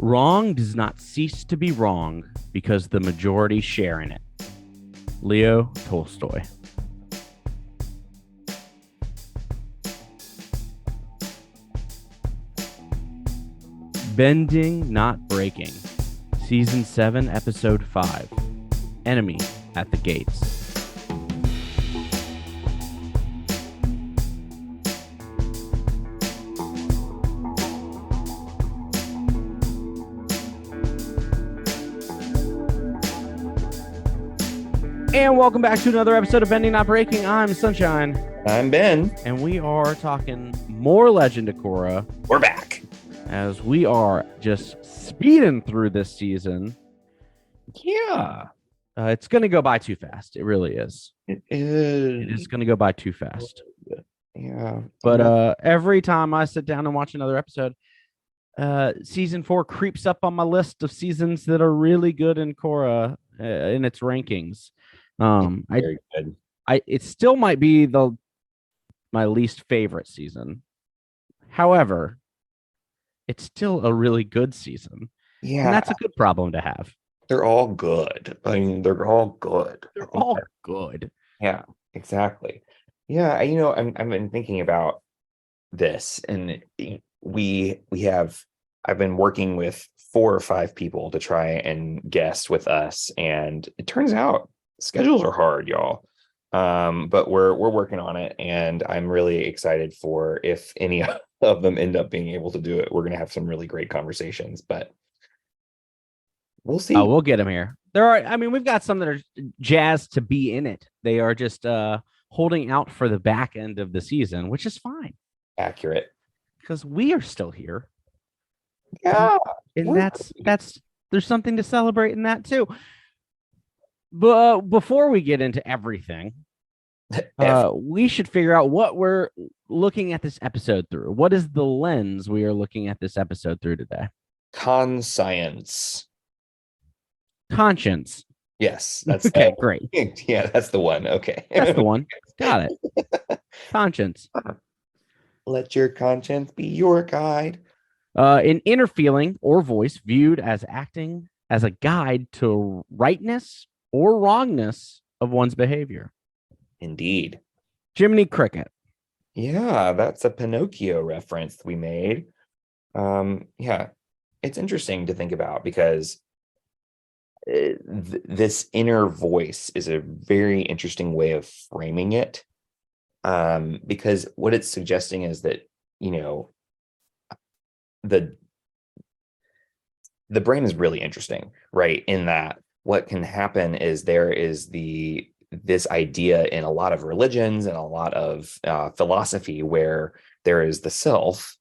Wrong does not cease to be wrong because the majority share in it. Leo Tolstoy. Bending, Not Breaking. Season 7, Episode 5. Enemy at the Gates. And welcome back to another episode of Bending Not Breaking. I'm Sunshine. I'm Ben. And we are talking more Legend of Korra. We're back. As we are just speeding through this season. Yeah. It's going to go by too fast. It really is. It is. It is going to go by too fast. Yeah. But every time I sit down and watch another episode, season 4 creeps up on my list of seasons that are really good in Korra in its rankings. Very good. It still might be my least favorite season. However, it's still a really good season. Yeah. And that's a good problem to have. They're all good. I mean, they're all good. They're all good. Yeah, exactly. Yeah, I've been thinking about this, and I've been working with 4 or 5 people to try and guest with us, and it turns out schedules are hard, y'all. But we're working on it, and I'm really excited for if any of them end up being able to do it. We're gonna have some really great conversations, but we'll see. We'll get them here. We've got some that are jazzed to be in it. They are just holding out for the back end of the season, which is fine. Accurate. Because we are still here. Yeah. And that's there's something to celebrate in that too. But before we get into everything, we should figure out what we're looking at this episode through. What is the lens we are looking at this episode through today? Conscience. Conscience. Yes. That's okay, great. Yeah, that's the one. Okay. That's the one. Got it. Conscience. Let your conscience be your guide. An inner feeling or voice viewed as acting as a guide to rightness or wrongness of one's behavior. Indeed. Jiminy Cricket. Yeah, that's a Pinocchio reference we made. Yeah, it's interesting to think about because this inner voice is a very interesting way of framing it. Because what it's suggesting is that, the brain is really interesting, right? In that what can happen is there is this idea in a lot of religions and a lot of philosophy where there is the self,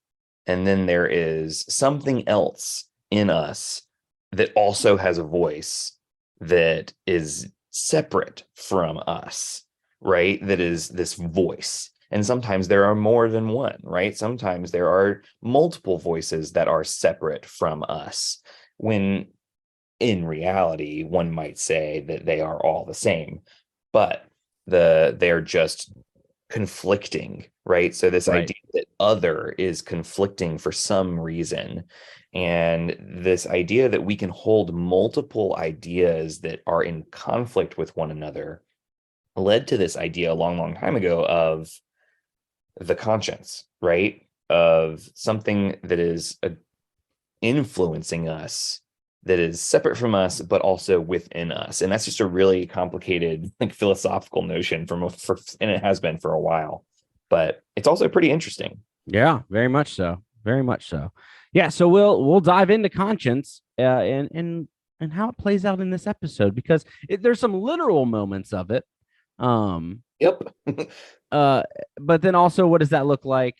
and then there is something else in us that also has a voice that is separate from us, right? That is this voice. And sometimes there are more than one, right? Sometimes there are multiple voices that are separate from us, when in reality, one might say that they are all the same, but they are just conflicting, right? So this idea that other is conflicting for some reason, and this idea that we can hold multiple ideas that are in conflict with one another led to this idea a long, long time ago of the conscience, right? Of something that is influencing us, that is separate from us, but also within us. And that's just a really complicated, philosophical notion and it has been for a while, but it's also pretty interesting. Yeah, very much so. Very much so. Yeah. So we'll dive into conscience and how it plays out in this episode, because there's some literal moments of it. Yep. But then also, what does that look like?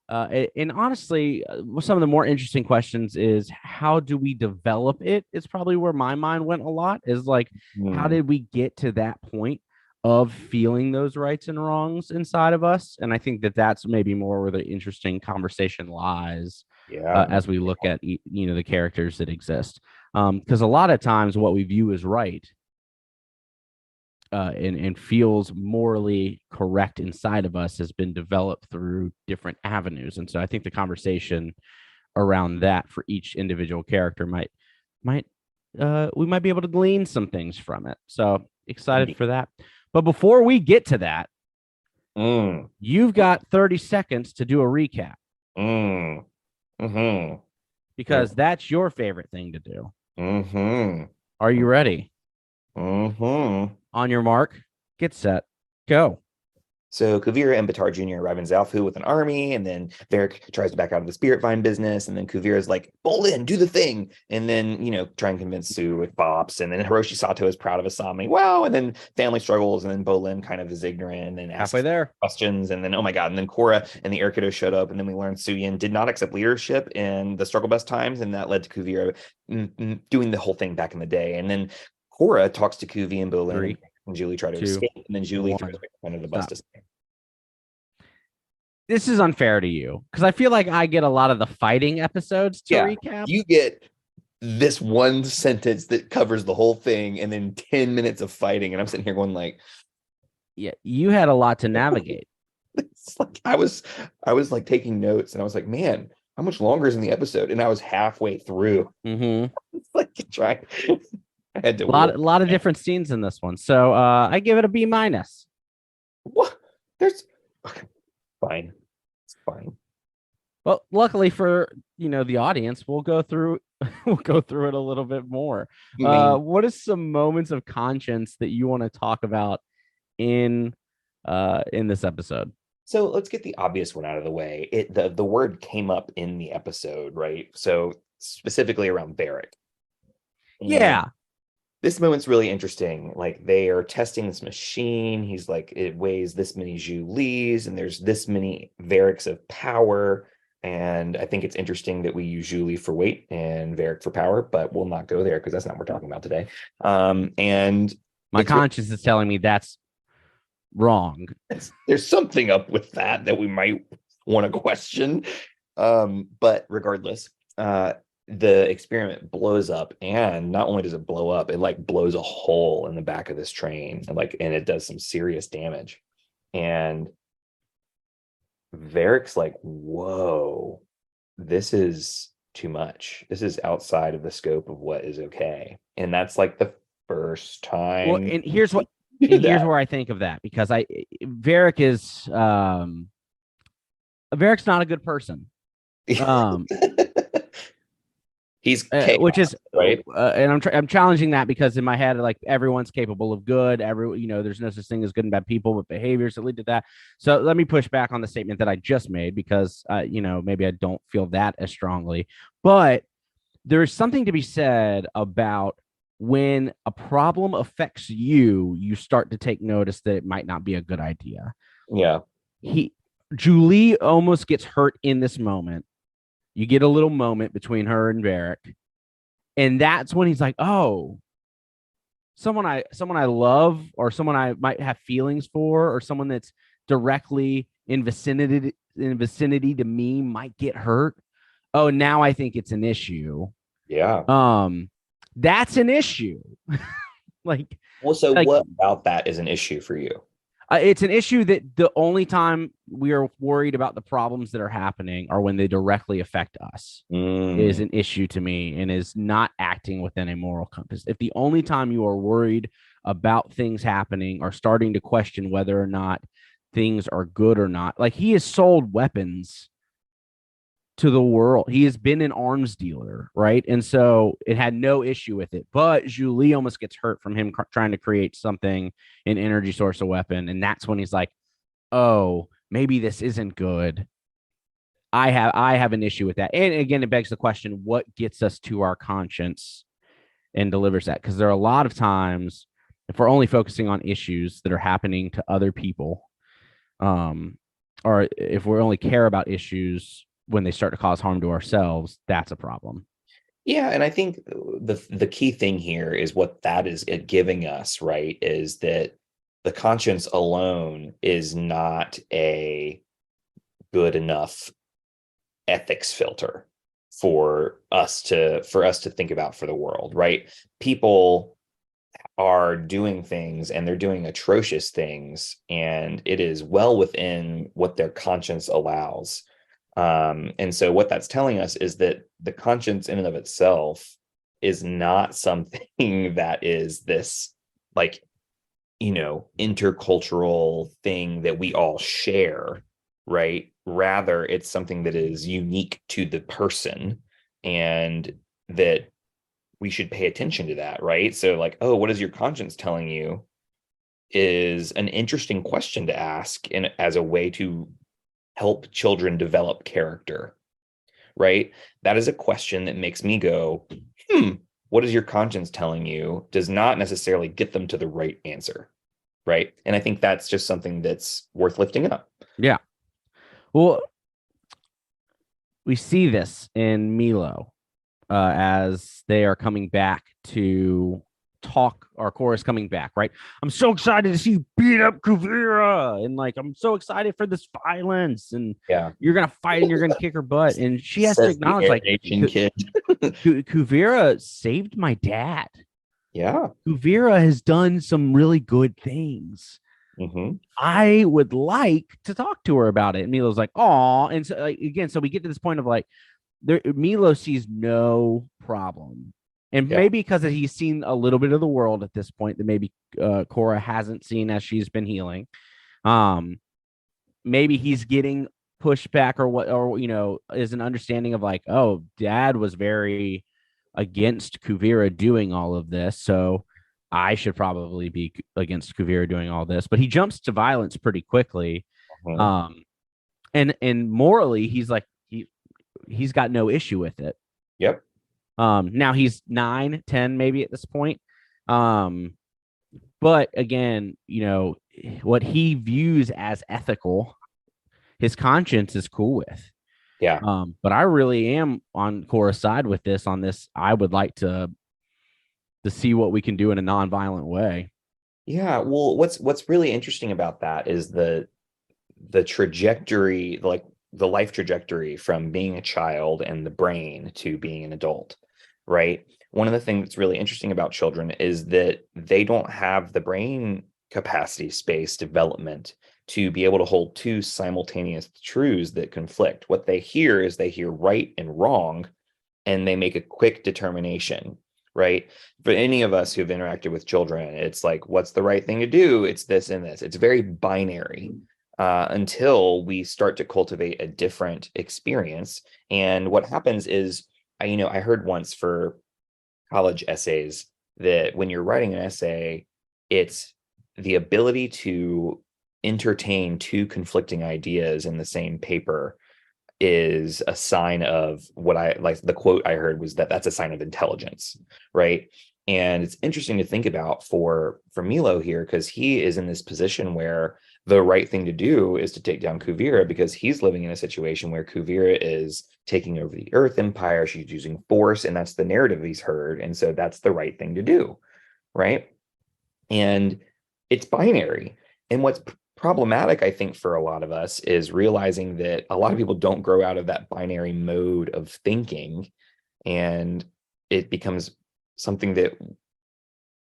And honestly, some of the more interesting questions is how do we develop it? Is probably where my mind went a lot. Is like, how did we get to that point of feeling those rights and wrongs inside of us? And I think that's maybe more where the interesting conversation lies. As we look at the characters that exist, because a lot of times what we view as right and feels morally correct inside of us has been developed through different avenues. And so I think the conversation around that for each individual character might we might be able to glean some things from it. So excited for that. But before we get to that, you've got 30 seconds to do a recap. Because that's your favorite thing to do. Are you ready? On your mark, get set, go. So Kuvira and Batar Jr. arrive in Zalfu with an army, and then Varric tries to back out of the Spirit Vine business, and then Kuvira's like, bowl in, do the thing, and then, try and convince Sue with bops, and then Hiroshi Sato is proud of Asami, wow, and then family struggles, and then Bolin kind of is ignorant, and then asks halfway there questions, and then, oh my god, and then Korra and the Airkido showed up, and then we learned Suyin did not accept leadership in the Struggle Bus times, and that led to Kuvira doing the whole thing back in the day, and then Korra talks to Kuvi and Bolin, and Julie try to escape, and then Julie throws under the bus to escape. This is unfair to you because I feel like I get a lot of the fighting episodes to recap. You get this one sentence that covers the whole thing and then 10 minutes of fighting. And I'm sitting here going like, yeah, you had a lot to navigate. It's like I was like taking notes and I was like, man, how much longer is in the episode? And I was halfway through. It's like trying. I had to a lot of different scenes in this one. So I give it a B-. What? There's fine. It's fine. Well, luckily for the audience, we'll go through it a little bit more. What is some moments of conscience that you want to talk about in this episode? So let's get the obvious one out of the way. The word came up in the episode, right? So specifically around Varric. Yeah. This moment's really interesting. Like they are testing this machine. He's like, it weighs this many Julies, and there's this many Varrics of power. And I think it's interesting that we use Julie for weight and Varric for power, but we'll not go there because that's not what we're talking about today. And my conscience is telling me that's wrong. There's something up with that we might want to question. But regardless, the experiment blows up, and not only does it blow up, it like blows a hole in the back of this train, and it does some serious damage. And Varric's like, whoa, this is too much. This is outside of the scope of what is okay. And that's like the first time. Well, and here's where I think of that, because Varric is Varric's not a good person. He's chaos, which is right, and I'm challenging that because in my head, like, everyone's capable of good. There's no such thing as good and bad people, but behaviors that lead to that. So let me push back on the statement that I just made because maybe I don't feel that as strongly, but there is something to be said about when a problem affects you, you start to take notice that it might not be a good idea. Yeah, Julie almost gets hurt in this moment. You get a little moment between her and Varric, and that's when he's like, "Oh, someone I love, or someone I might have feelings for, or someone that's directly in vicinity to me might get hurt. Oh, now I think it's an issue." Yeah. That's an issue. What about that is an issue for you? It's an issue that the only time we are worried about the problems that are happening are when they directly affect us. Is an issue to me, and is not acting within a moral compass. If the only time you are worried about things happening or starting to question whether or not things are good or not, like, he has sold weapons to the world. He has been an arms dealer, right? And so it had no issue with it. But Julie almost gets hurt from him trying to create something, an energy source, a weapon. And that's when he's like, oh, maybe this isn't good. I have an issue with that. And again, it begs the question, what gets us to our conscience and delivers that? Because there are a lot of times, if we're only focusing on issues that are happening to other people, or if we only care about issues when they start to cause harm to ourselves, that's a problem. Yeah, and I think the key thing here is what that is giving us, right, is that the conscience alone is not a good enough ethics filter for us to think about for the world, right? People are doing things, and they're doing atrocious things, and it is well within what their conscience allows. And so what that's telling us is that the conscience in and of itself is not something that is this like, intercultural thing that we all share, right? Rather, it's something that is unique to the person, and that we should pay attention to that, right? So like, oh, what is your conscience telling you is an interesting question to ask in as a way to help children develop character, right? That is a question that makes me go, what is your conscience telling you? Does not necessarily get them to the right answer, right? And I think that's just something that's worth lifting up. Yeah. Well, we see this in Milo as they are coming back to talk. Our chorus coming back, right? I'm so excited to see you beat up Kuvira, and like I'm so excited for this violence, and Yeah. you're gonna fight and you're gonna kick her butt, and she has to Says the acknowledge Air like Nation kid. Kuvira saved my dad. Yeah. Kuvira has done some really good things. Mm-hmm. I would like to talk to her about it. And Milo's like, "Aw," and so like, again, so we get to this point of like, Milo sees no problem, and Yeah. maybe because he's seen a little bit of the world at this point that maybe Korra hasn't seen as she's been healing. Maybe he's getting pushback or what, or is an understanding of like, oh, Dad was very against Kuvira doing all of this, so I should probably be against Kuvira doing all this. But he jumps to violence pretty quickly, Mm-hmm. and morally, he's like he's got no issue with it. Yep. Now he's 9, 10 maybe at this point. But again, what he views as ethical, his conscience is cool with. Yeah. But I really am on Korra's side with this. On this, I would like to see what we can do in a non-violent way. Yeah. Well, what's really interesting about that is the trajectory, like the life trajectory from being a child and the brain to being an adult, right? One of the things that's really interesting about children is that they don't have the brain capacity space development to be able to hold two simultaneous truths that conflict. What they hear is they hear right and wrong, and they make a quick determination, right? For any of us who've interacted with children, it's like, what's the right thing to do? It's this and this. It's very binary. Until we start to cultivate a different experience. And what happens is, I heard once for college essays that when you're writing an essay, it's the ability to entertain two conflicting ideas in the same paper is a sign of what I like. The quote I heard was that's a sign of intelligence, right? And it's interesting to think about for Milo here, because he is in this position where the right thing to do is to take down Kuvira, because he's living in a situation where Kuvira is taking over the Earth Empire. She's using force, and that's the narrative he's heard. And so that's the right thing to do, right? And it's binary. And what's problematic, I think, for a lot of us is realizing that a lot of people don't grow out of that binary mode of thinking. And it becomes something that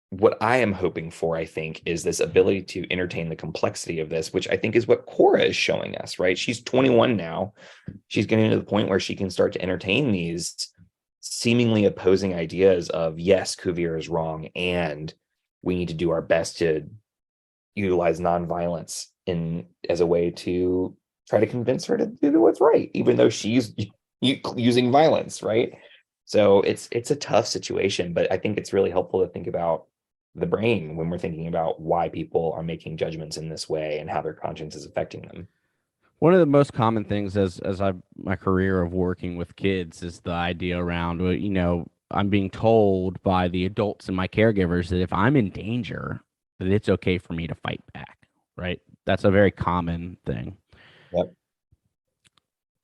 what I am hoping for, I think, is this ability to entertain the complexity of this, which I think is what Korra is showing us, right? She's 21 now. She's getting to the point where she can start to entertain these seemingly opposing ideas of, yes, Kuvira is wrong, and we need to do our best to utilize nonviolence as a way to try to convince her to do what's right, even though she's using violence, right? So it's a tough situation, but I think it's really helpful to think about the brain when we're thinking about why people are making judgments in this way and how their conscience is affecting them. One of the most common things as my career of working with kids is the idea around, I'm being told by the adults and my caregivers that if I'm in danger, that it's okay for me to fight back, right? That's a very common thing. Yep.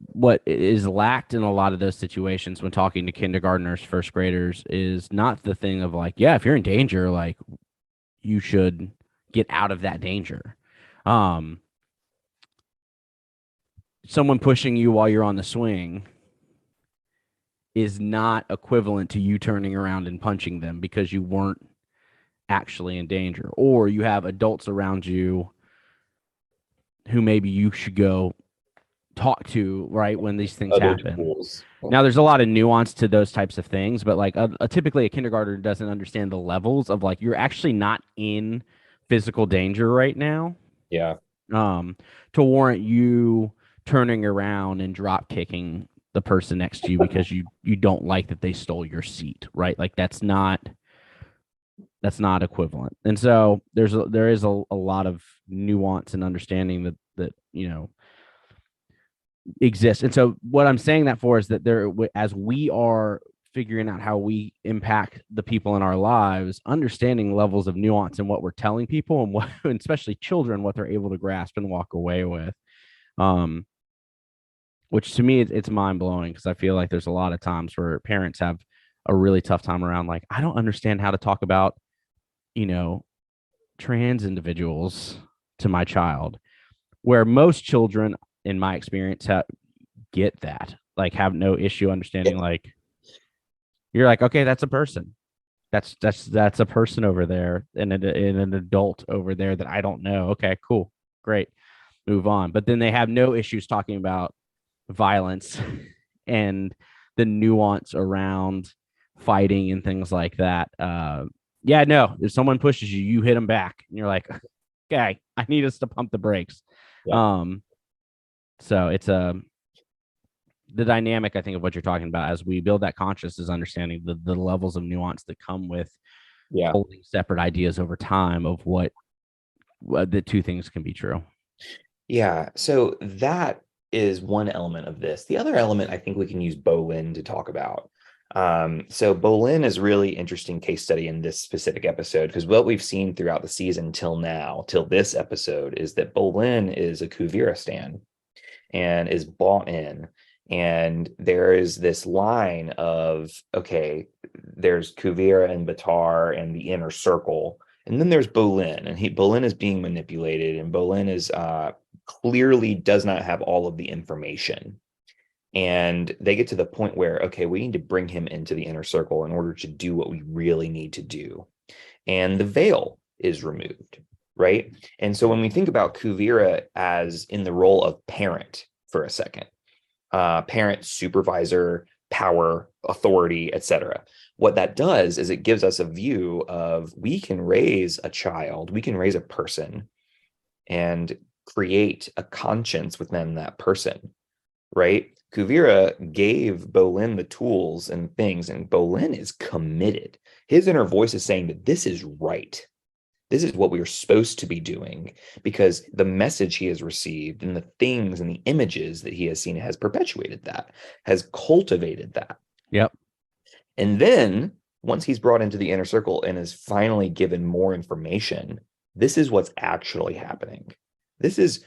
What is lacked in a lot of those situations when talking to kindergartners, first graders, is not the thing of like, yeah, if you're in danger, like you should get out of that danger. Someone pushing you while you're on the swing is not equivalent to you turning around and punching them because you weren't actually in danger, or you have adults around you who maybe you should go talk to, right, when these things Other happen. tools. Now, there's a lot of nuance to those types of things, but like typically a kindergartner doesn't understand the levels of like you're actually not in physical danger right now, Yeah. um, to warrant you turning around and drop kicking the person next to you because you don't like that they stole your seat, right? Like that's not equivalent. And so there is a lot of nuance and understanding that exists. And so what I'm saying that for is that there, as we are figuring out how we impact the people in our lives, understanding levels of nuance in what we're telling people and what, and especially children, what they're able to grasp and walk away with. Um, which to me, it's mind blowing because I feel like there's a lot of times where parents have a really tough time around, like, I don't understand how to talk about, you know, trans individuals to my child, where most children, in my experience, get that, like, have no issue Yeah. understanding, like, you're like, okay, that's a person. That's a person over there and an adult over there that I don't know. Okay, cool, great, move on. But then they have no issues talking about violence and the nuance around fighting and things like that. Yeah, no, if someone pushes you, you hit them back, and you're like, okay, I need us to pump the brakes. Yeah. Um, so it's the dynamic, I think, of what you're talking about as we build that conscious is understanding the levels of nuance that come with Yeah. holding separate ideas over time of what the two things can be true. Yeah. So that is one element of this. The other element I think we can use Bolin to talk about. So Bolin is really interesting case study in this specific episode because what we've seen throughout the season till now, till this episode, is that Bolin is a Kuvira stan and is bought in. And there is this line of, okay, there's Kuvira and Batar and the inner circle. And then there's Bolin, and Bolin is being manipulated, and Bolin is clearly does not have all of the information. And they get to the point where, okay, we need to bring him into the inner circle in order to do what we really need to do. And the veil is removed, right? And so when we think about Kuvira as in the role of parent for a second, parent, supervisor, power, authority, etc. What that does is it gives us a view of we can raise a child, we can raise a person and create a conscience within that person, right? Kuvira gave Bolin the tools and things, and Bolin is committed. His inner voice is saying that this is right. This is what we are supposed to be doing because the message he has received and the things and the images that he has seen has perpetuated that, has cultivated that. Yep. And then once he's brought into the inner circle and is finally given more information, this is what's actually happening. This is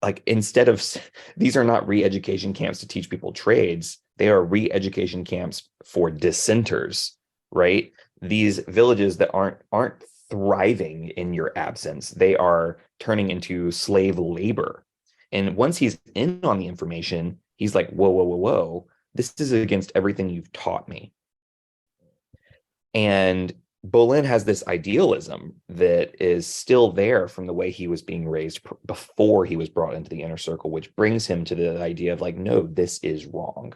like, instead of, these are not re-education camps to teach people trades. They are re-education camps for dissenters, right? These villages that aren't thriving in your absence. They are turning into slave labor. And once he's in on the information, he's like, whoa, whoa, whoa, whoa. This is against everything you've taught me. And Bolin has this idealism that is still there from the way he was being raised before he was brought into the inner circle, which brings him to the idea of like, no, this is wrong.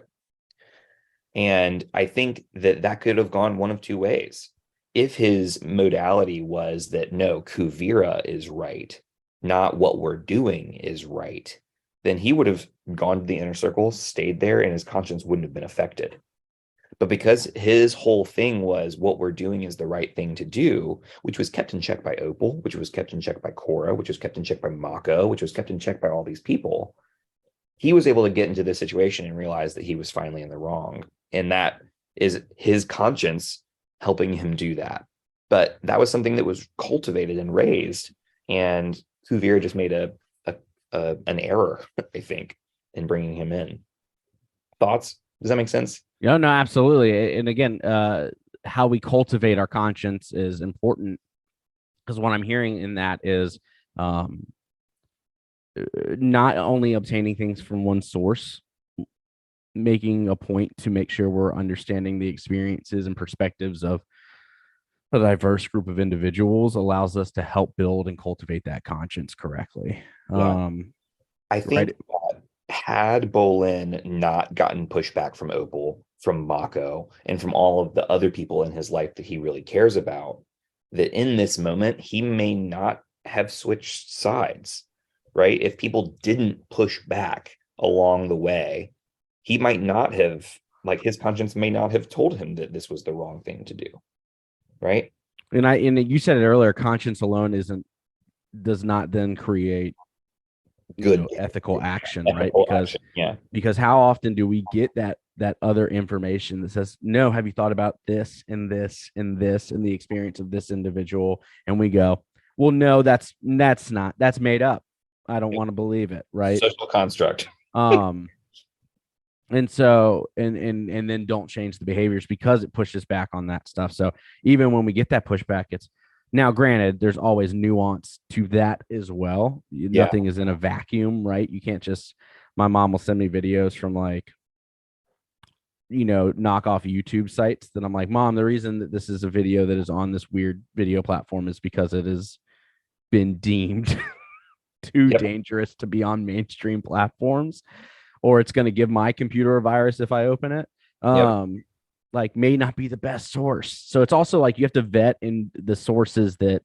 And I think that that could have gone one of two ways. If his modality was that, no, Kuvira is right, not what we're doing is right, then he would have gone to the inner circle, stayed there, and his conscience wouldn't have been affected. But because his whole thing was what we're doing is the right thing to do, which was kept in check by Opal, which was kept in check by Korra, which was kept in check by Mako, which was kept in check by all these people, he was able to get into this situation and realize that he was finally in the wrong. And that is his conscience helping him do that. But that was something that was cultivated and raised. And Kuvira just made an error, I think, in bringing him in. Thoughts? Does that make sense? No, absolutely. And again, how we cultivate our conscience is important because what I'm hearing in that is um, not only obtaining things from one source, making a point to make sure we're understanding the experiences and perspectives of a diverse group of individuals allows us to help build and cultivate that conscience correctly. Yeah. I think Right. had Bolin not gotten pushback from Opal, from Mako, and from all of the other people in his life that he really cares about, that in this moment, he may not have switched sides, right? If people didn't push back along the way, he might not have, like, his conscience may not have told him that this was the wrong thing to do, right? And you said it earlier, conscience alone does not then create Good ethical action, right? ethical action. Yeah. Because how often do we get that other information that says, no, have you thought about this and this and this and the experience of this individual? And we go, well, no, that's made up. I don't want to believe it, right? Social construct. And so and then don't change the behaviors because it pushes back on that stuff. So even when we get that pushback, it's now granted there's always nuance to that as well. Nothing is in a vacuum, right? You can't just, my mom will send me videos from like knockoff YouTube sites that I'm like, Mom, the reason that this is a video that is on this weird video platform is because it has been deemed too dangerous to be on mainstream platforms, or it's going to give my computer a virus if I open it. Like may not be the best source. So it's also like you have to vet in the sources that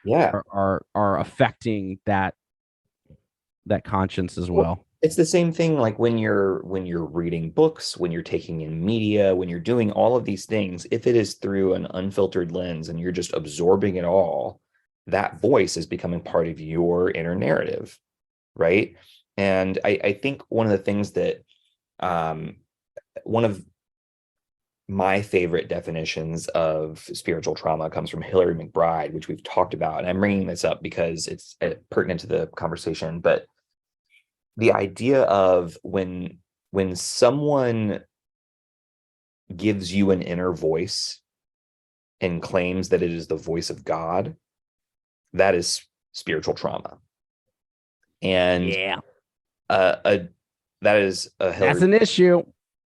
are affecting that conscience as well. It's the same thing like when you're reading books, when you're taking in media, when you're doing all of these things, if it is through an unfiltered lens and you're just absorbing it all, that voice is becoming part of your inner narrative, right? And I think one of the things that one of my favorite definitions of spiritual trauma comes from Hillary McBride, which we've talked about. And I'm bringing this up because it's pertinent to the conversation. But the idea of when someone gives you an inner voice and claims that it is the voice of God, that is spiritual trauma. And that's an issue.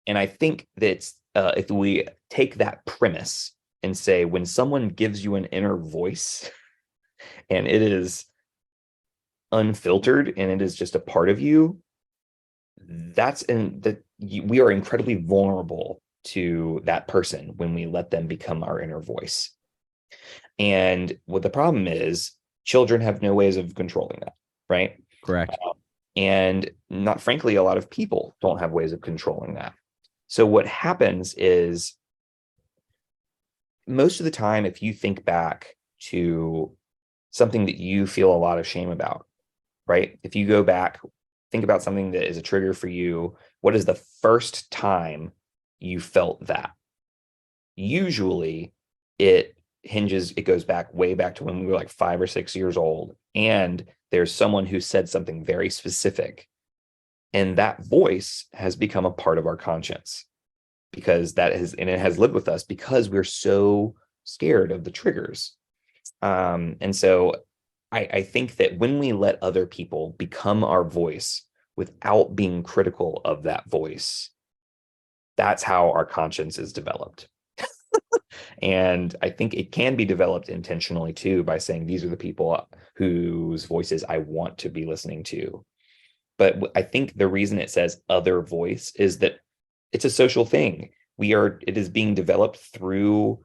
And I think that if we take that premise and say, when someone gives you an inner voice and it is unfiltered and it is just a part of you, we are incredibly vulnerable to that person when we let them become our inner voice. And what the problem is, children have no ways of controlling that, right? Correct. And not frankly, a lot of people don't have ways of controlling that. So what happens is, most of the time, if you think back to something that you feel a lot of shame about, right? If you go back, think about something that is a trigger for you, what is the first time you felt that? Usually it goes back way back to when we were like 5 or 6 years old, and there's someone who said something very specific, and that voice has become a part of our conscience because it has lived with us because we're so scared of the triggers. And so I think that when we let other people become our voice without being critical of that voice, that's how our conscience is developed. And I think it can be developed intentionally too, by saying, these are the people whose voices I want to be listening to. But I think the reason it says other voice is that it's a social thing. It is being developed through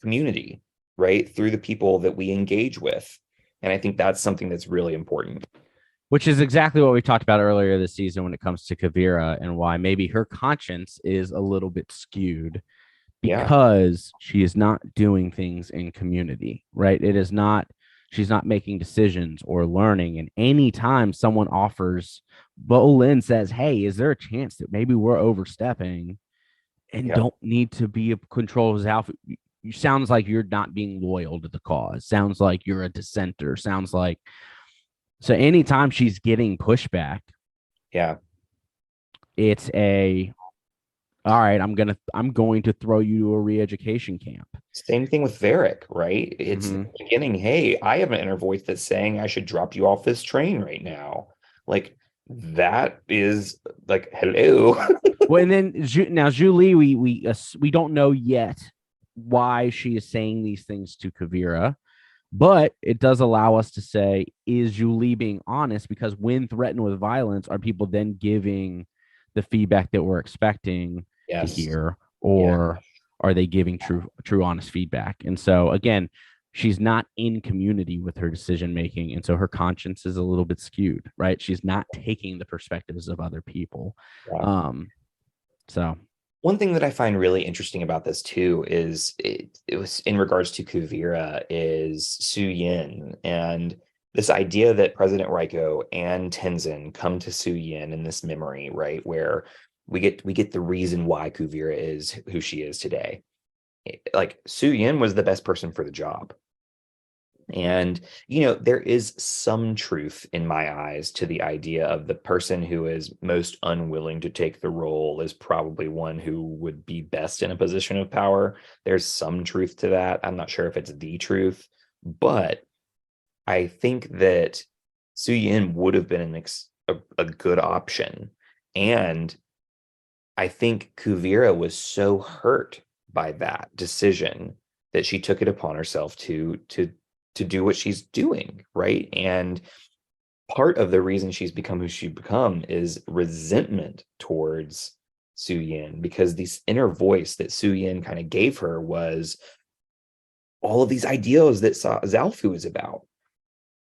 community, right? Through the people that we engage with. And I think that's something that's really important. Which is exactly what we talked about earlier this season when it comes to Kavira, and why maybe her conscience is a little bit skewed because she is not doing things in community, right? She's not making decisions or learning. And anytime someone offers, Bolin says, hey, is there a chance that maybe we're overstepping and don't need to be a control of his alpha? You sounds like you're not being loyal to the cause. Sounds like you're a dissenter. Sounds like, so anytime she's getting pushback, it's all right, I'm going to throw you to a re-education camp. Same thing with Varric, right? It's the beginning, hey, I have an inner voice that's saying I should drop you off this train right now. Like, that is like, hello. Well, and then now Julie, we don't know yet why she is saying these things to Kavira. But it does allow us to say, is Julie being honest? Because when threatened with violence, are people then giving the feedback that we're expecting to Yes. hear, Yeah. or are they giving true, honest feedback? And so again, she's not in community with her decision making, and so her conscience is a little bit skewed, right? She's not taking the perspectives of other people. Yeah. So One thing that I find really interesting about this too is it was in regards to Kuvira is Su Yin and this idea that President Raiko and Tenzin come to Su Yin in this memory, right? Where we get the reason why Kuvira is who she is today. Like Su Yin was the best person for the job. And, there is some truth in my eyes to the idea of the person who is most unwilling to take the role is probably one who would be best in a position of power. There's some truth to that. I'm not sure if it's the truth, but I think that Su Yin would have been a good option. And I think Kuvira was so hurt by that decision that she took it upon herself to do what she's doing, right? And part of the reason she's become who she's become is resentment towards Su Yin, because this inner voice that Su Yin kind of gave her was all of these ideals that Zalfu is about.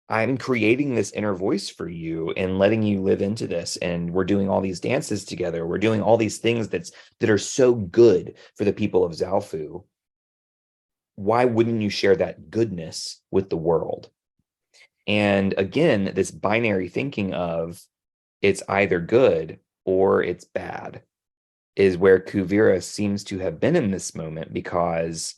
I'm creating this inner voice for you and letting you live into this. And we're doing all these dances together. We're doing all these things that are so good for the people of Zalfu. Why wouldn't you share that goodness with the world? And again, this binary thinking of it's either good or it's bad is where Kuvira seems to have been in this moment, because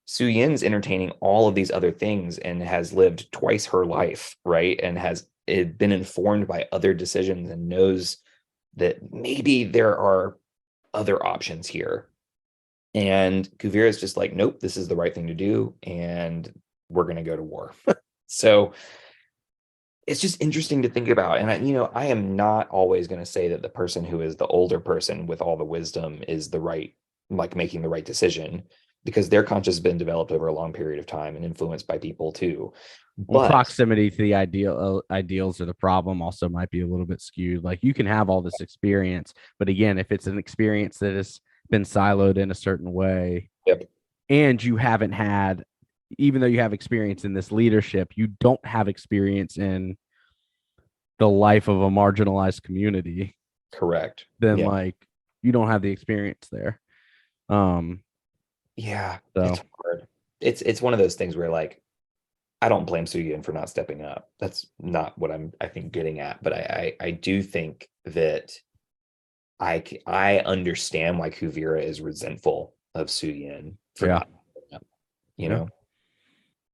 Su Yin's entertaining all of these other things and has lived twice her life, right? And has been informed by other decisions and knows that maybe there are other options here. And Kuvira is just like, nope, this is the right thing to do. And we're going to go to war. So it's just interesting to think about. And I am not always going to say that the person who is the older person with all the wisdom is the right, like making the right decision, because their conscience has been developed over a long period of time and influenced by people too. well, But proximity to the ideals or the problem also might be a little bit skewed. Like you can have all this experience, but again, if it's an experience that has been siloed in a certain way, yep, and you haven't had, even though you have experience in this leadership, you don't have experience in the life of a marginalized community, correct. then Yeah. like you don't have the experience there. Um, Yeah, so it's hard. It's one of those things where like I don't blame Suyin for not stepping up. That's not what I think getting at. But I do think that I understand why Kuvira is resentful of Suyin for yeah, not stepping up, yeah,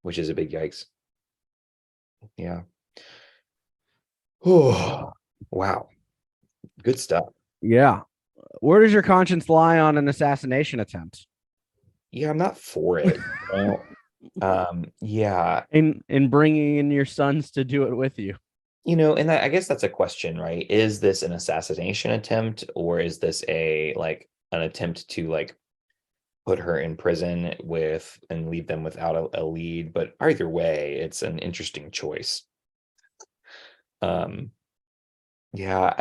which is a big yikes. Yeah. Oh, wow. Good stuff. yeah. Where does your conscience lie on an assassination attempt? Yeah, I'm not for it. Yeah, In bringing in your sons to do it with you. and I guess that's a question, right? Is this an assassination attempt, or is this an attempt to like put her in prison with and leave them without a lead? But either way, it's an interesting choice. Um, yeah,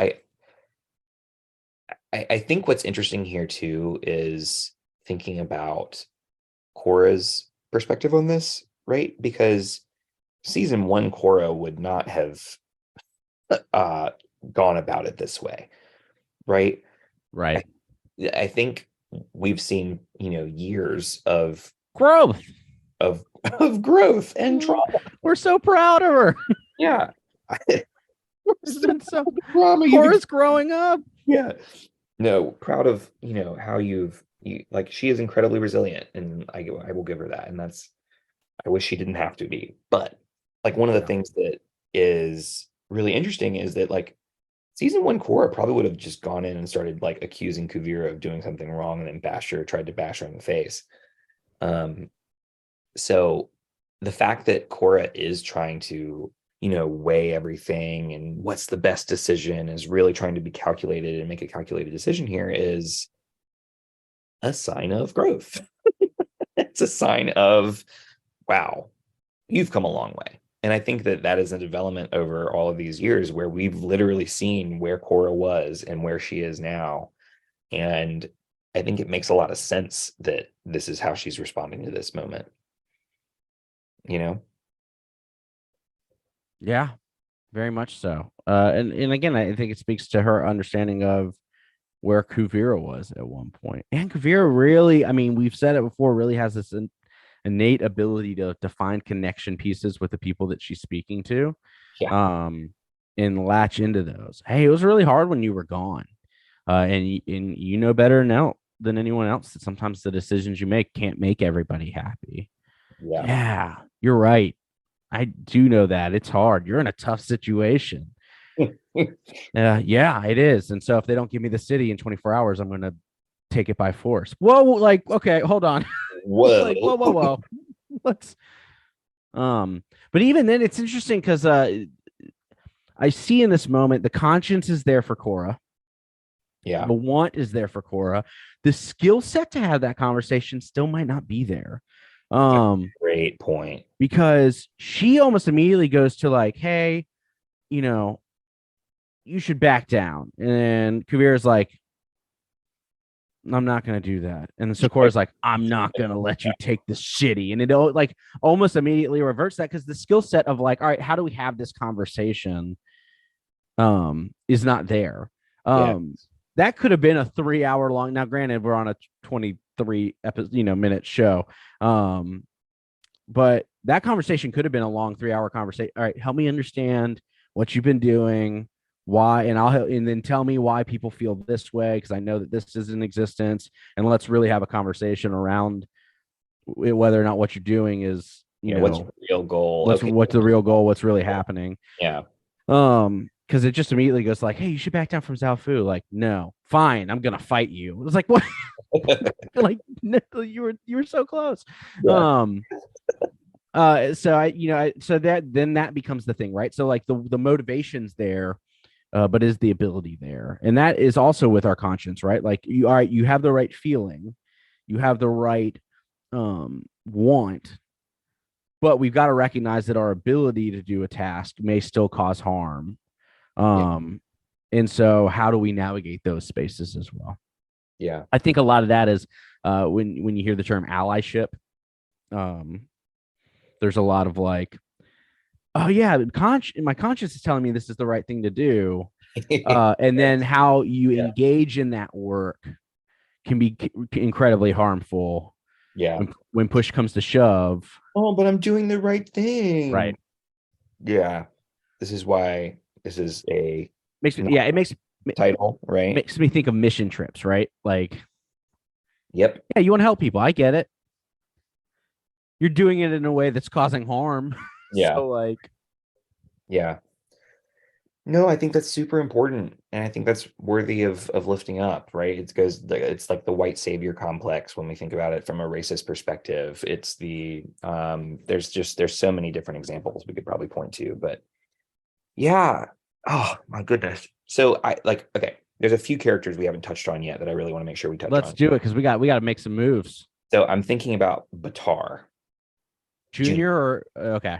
I think what's interesting here too is thinking about Korra's perspective on this, right? Because season one, Korra would not have uh gone about it this way, right? I, Right. I think we've seen, years of Growth. of of growth and trauma. We're so proud of her. Yeah. It's been so Trauma Cora's growing up. yeah. No, proud of, how like she is incredibly resilient, and I will give her that. And I wish she didn't have to be. But like one of the Yeah. things that is really interesting is that like season one Korra probably would have just gone in and started like accusing Kuvira of doing something wrong, and then tried to bash her in the face. Um, so the fact that Korra is trying to, weigh everything and what's the best decision, is really trying to be calculated and make a calculated decision here, is a sign of growth. It's a sign of, wow, you've come a long way. And I think that that is a development over all of these years where we've literally seen where Korra was and where she is now. And I think it makes a lot of sense that this is how she's responding to this moment, you know? Yeah, very much so. And again, I think it speaks to her understanding of where Kuvira was at one point. And Kuvira really, I mean, we've said it before, really has this innate ability to find connection pieces with the people that she's speaking to, Yeah. um, and latch into those. Hey, it was really hard when you were gone, and you know better now than anyone else that sometimes the decisions you make can't make everybody happy. Yeah. Yeah, you're right. I do know that it's hard. You're in a tough situation. Yeah, it is. And so if they don't give me the city in 24 hours, I'm going to take it by force. Whoa, like, okay, hold on. Whoa. Like, whoa. Let's, but even then, it's interesting because I see in this moment the conscience is there for Korra, Yeah. the want is there for Korra, the skill set to have that conversation still might not be there. Great point. Because she almost immediately goes to like, hey, you know, you should back down. And Kuvira's like, I'm not going to do that. And so Korra's like, I'm not going to let you take this shitty. And it like almost immediately reverts that because the skill set of like, all right, how do we have this conversation is not there. Yeah. That could have been a 3 hour long. Now, granted, we're on a 23 minute show. But that conversation could have been a long 3 hour conversation. All right, help me understand what you've been doing, why, and I'll help, and then tell me why people feel this way because I know that this is in existence, and let's really have a conversation around whether or not what you're doing is, What's your real goal? What's the real goal, what's really happening. Yeah. Because it just immediately goes like, hey, you should back down from Zaofu. Like, no, fine, I'm gonna fight you. It was like, what? Like, no, you were so close. Yeah. So so that becomes the thing, right? So like the motivation's there, but is the ability there? And that is also with our conscience, right? Like you have the right feeling, you have the right want, but we've got to recognize that our ability to do a task may still cause harm. Yeah. And so how do we navigate those spaces as well? Yeah. I think a lot of that is when you hear the term allyship, there's a lot of like, oh yeah, my conscience is telling me this is the right thing to do. And then how you engage in that work can be incredibly harmful. Yeah. When push comes to shove. Oh, but I'm doing the right thing. Right. Yeah. This is why this is a it makes title, right? Makes me think of mission trips, right? Like, yep. Yeah, you want to help people. I get it. You're doing it in a way that's causing harm. Yeah. So like, yeah. No, I think that's super important, and I think that's worthy of lifting up, right? It's like the white savior complex when we think about it from a racist perspective. It's the there's so many different examples we could probably point to, but yeah. Oh my goodness. So okay, there's a few characters we haven't touched on yet that I really want to make sure we touch on. Let's do it because we got to make some moves. So I'm thinking about Baatar Junior or okay.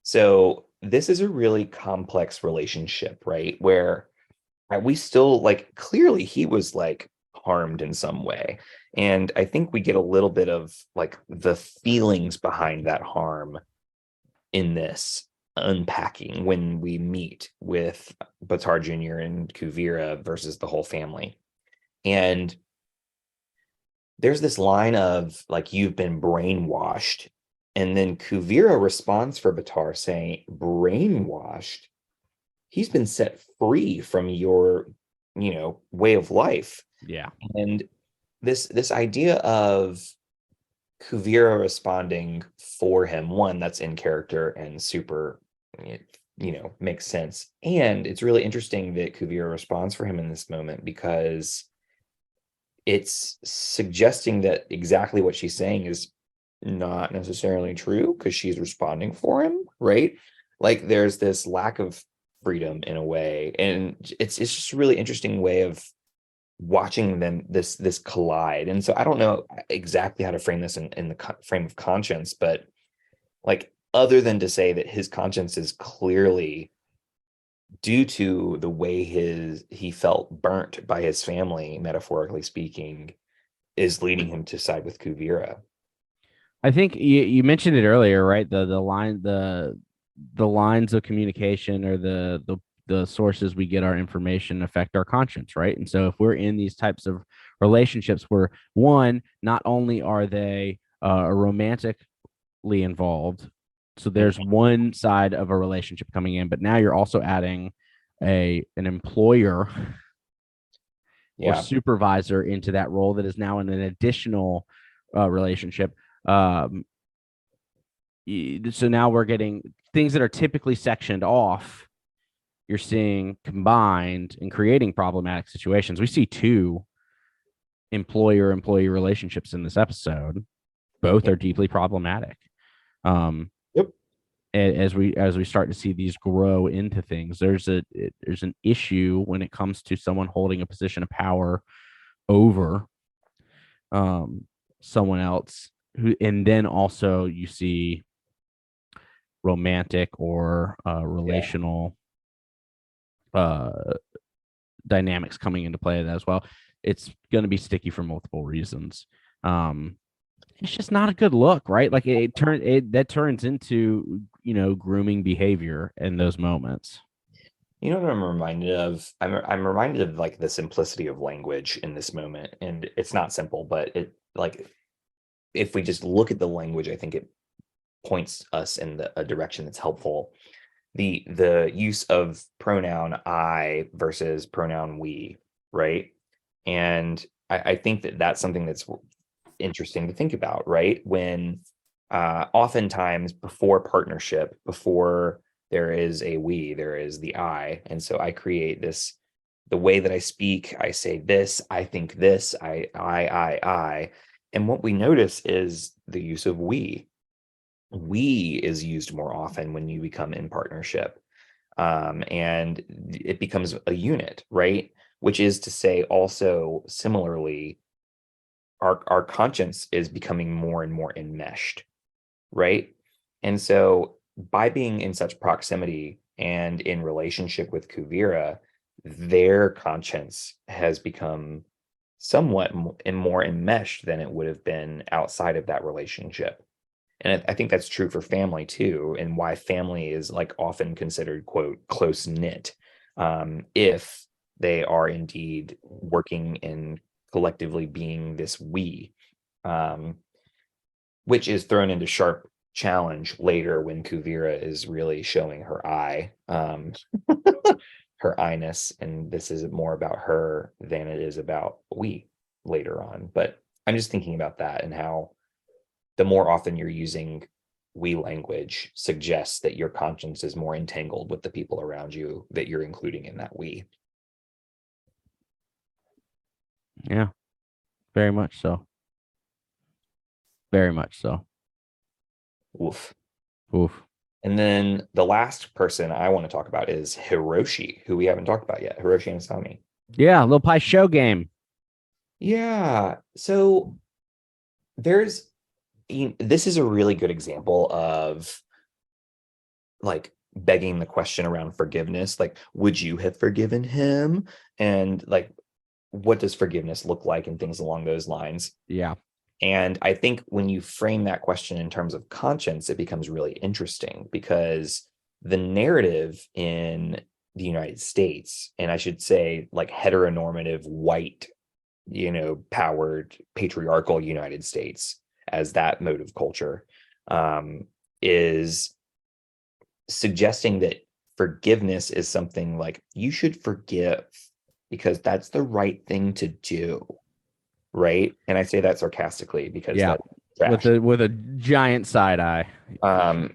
So this is a really complex relationship, right? Where we still like clearly he was like harmed in some way. And I think we get a little bit of like the feelings behind that harm in this unpacking when we meet with Baatar Jr. and Kuvira versus the whole family. And there's this line of like, you've been brainwashed. And then Kuvira responds for Baatar saying, brainwashed? He's been set free from your, way of life. Yeah. And this idea of Kuvira responding for him, one, that's in character and super, makes sense. And it's really interesting that Kuvira responds for him in this moment because it's suggesting that exactly what she's saying is not necessarily true because she's responding for him, right? Like there's this lack of freedom in a way, and it's just a really interesting way of watching them this collide. And so I don't know exactly how to frame this in the frame of conscience, but like other than to say that his conscience is clearly due to the way he felt burnt by his family, metaphorically speaking, is leading him to side with Kuvira. I think you mentioned it earlier, right? The lines of communication or the sources we get our information affect our conscience, right? And so if we're in these types of relationships where one, not only are they romantically involved, so there's one side of a relationship coming in, but now you're also adding an employer or Yeah. supervisor into that role that is now in an additional relationship. Um, so now we're getting things that are typically sectioned off. You're seeing combined and creating problematic situations. We see two employer-employee relationships in this episode. Both Yeah. are deeply problematic. Um, Yep. as we start to see these grow into things, there's an issue when it comes to someone holding a position of power over someone else who, and then also you see romantic or Yeah. relational uh, dynamics coming into play as well. It's going to be sticky for multiple reasons. Um, it's just not a good look, right? Like that turns into grooming behavior in those moments. You know what I'm reminded of? I'm reminded of like the simplicity of language in this moment. And it's not simple, but it like if we just look at the language, I think it points us in a direction that's helpful. The use of pronoun I versus pronoun we, right? And I think that that's something that's interesting to think about, right? When oftentimes before partnership, before there is a we, there is the I. And so I create this, the way that I speak, I say this, I think this, I. And what we notice is the use of we is used more often when you become in partnership. And it becomes a unit, right? Which is to say, also similarly, our conscience is becoming more and more enmeshed, right? And so by being in such proximity and in relationship with Kuvira, their conscience has become somewhat more enmeshed than it would have been outside of that relationship. And I think that's true for family too, and why family is like often considered, quote, close knit, if they are indeed working and collectively being this we, um, which is thrown into sharp challenge later when Kuvira is really showing her her I-ness, and this is more about her than it is about we later on. But I'm just thinking about that and how the more often you're using we language suggests that your conscience is more entangled with the people around you that you're including in that we. Yeah, very much so. Very much so. Oof. Oof. And then the last person I want to talk about is Hiroshi, who we haven't talked about yet. Hiroshi and Sami. Yeah, little pie show game. Yeah. So there's this is a really good example of like begging the question around forgiveness. Like, would you have forgiven him? And like, what does forgiveness look like and things along those lines? Yeah. And I think when you frame that question in terms of conscience, it becomes really interesting because the narrative in the United States, and I should say like heteronormative white, powered patriarchal United States as that mode of culture, is suggesting that forgiveness is something like you should forgive because that's the right thing to do, right? And I say that sarcastically because Yeah. that's trash. With a giant side eye.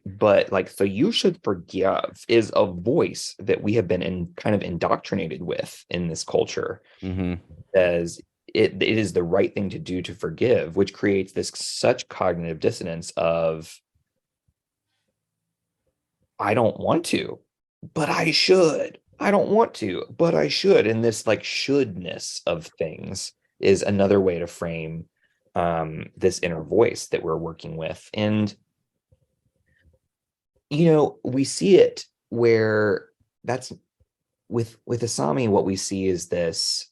But like, so you should forgive is a voice that we have been kind of indoctrinated with in this culture, Mm-hmm. as it is the right thing to do to forgive, which creates this such cognitive dissonance of I don't want to, but I should. I don't want to, but I should. And this like shouldness of things is another way to frame this inner voice that we're working with. And we see it where that's with Asami, what we see is this.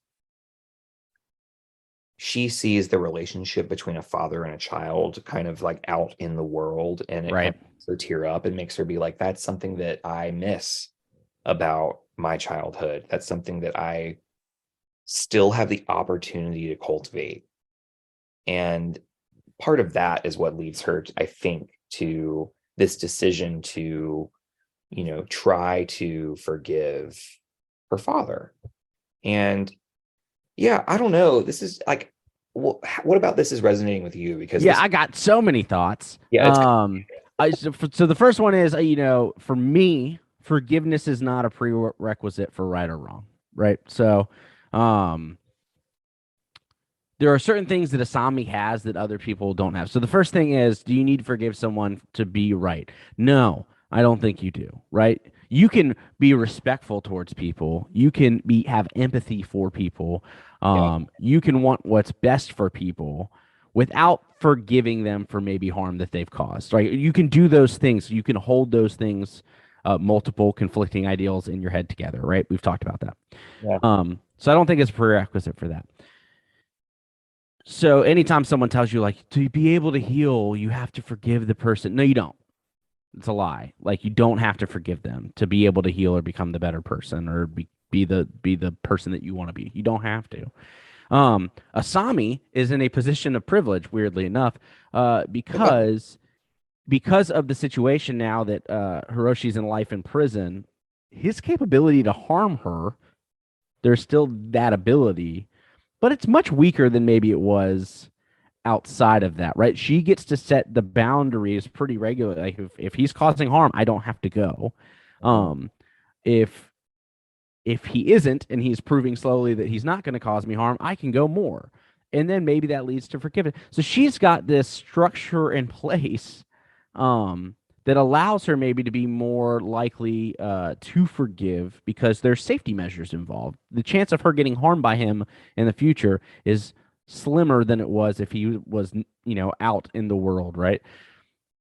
She sees the relationship between a father and a child kind of like out in the world, and it kind Right. of makes her tear up and makes her be like, that's something that I miss about my childhood. That's something that I still have the opportunity to cultivate. And part of that is what leads her, I think, to this decision to, try to forgive her father. And yeah, I don't know. This is like, what about this is resonating with you? Because Yeah, this, I got so many thoughts. yeah, it's So the first one is, for me, forgiveness is not a prerequisite for right or wrong, right? So, um, there are certain things that Asami has that other people don't have. So the first thing is, do you need to forgive someone to be right? No, I don't think you do, right? You can be respectful towards people. You can have empathy for people. yeah, You can want what's best for people without forgiving them for maybe harm that they've caused, right? You can do those things. You can hold those things, multiple conflicting ideals in your head together, right? We've talked about that. yeah, So I don't think it's a prerequisite for that. So anytime someone tells you like to be able to heal, you have to forgive the person. No, you don't. It's a lie. Like you don't have to forgive them to be able to heal or become the better person or be the person that you want to be. You don't have to. Asami is in a position of privilege, weirdly enough, because of the situation now that Hiroshi's in life in prison. His capability to harm her, there's still that ability, but it's much weaker than maybe it was outside of that, right? She gets to set the boundaries pretty regularly. Like if he's causing harm, I don't have to go. mhm, Um, if if he isn't and he's proving slowly that he's not going to cause me harm, I can go more. And then maybe that leads to forgiveness. So she's got this structure in place um, that allows her maybe to be more likely to forgive because there's safety measures involved. The chance of her getting harmed by him in the future is slimmer than it was if he was, out in the world, right?